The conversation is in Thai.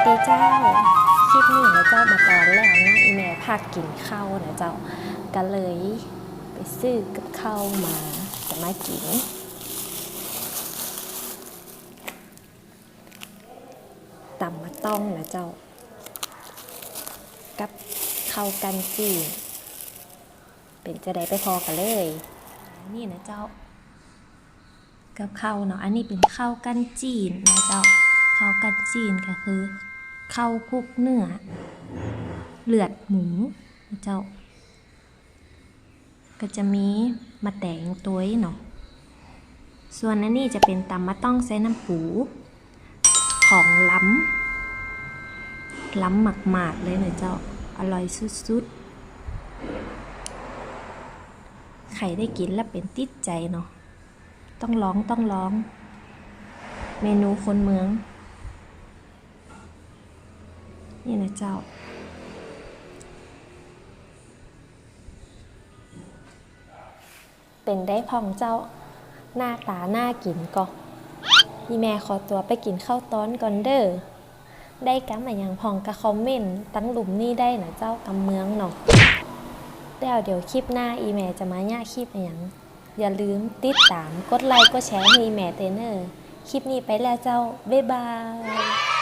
ดีเจ้าคลิปนี้นะเจ้ามาตอนแล้วนะอีแม่พากินข้าวนะเจ้าก็เลยไปซื้อกับข้าวมาจะมากินตำมะต้องนะเจ้ากับข้าวกันจีนเป็นจะได้ไปพอกันเลยนี่นะเจ้ากับข้าวเนาะอันนี้เป็นข้าวกันจีนนะเจ้าข้าวกันจีนก็คือข้าวคลุกเนื้อเลือดหมูนะเจ้าก็จะมีมะแตงตัวเนาะส่วนอันนี้จะเป็นตำมะต้องใส่น้ำปูของล้ำหมากๆเลยนะเจ้าอร่อยสุดๆใครได้กินแล้วเป็นติดใจเนาะต้องลองเมนูคนเมืองนี่นะเจ้าเป็นได้พองเจ้าหน้าตาน่ากินก็พี่แม่ขอตัวไปกินข้าวต้อนก่อนเด้อได้กำมาอย่างพองกะคอมเมนต์ตั้งหลุมนี่ได้นะเจ้ากำเมืองเนาะแล้วเดี๋ยวคลิปหน้าอีแม่จะมาย่าคลิปอย่างอย่าลืมติดตามกดไลค์กดแชร์ให้อีแม่เตเนอร์คลิปนี้ไปแล้วเจ้าบ๊ายบาย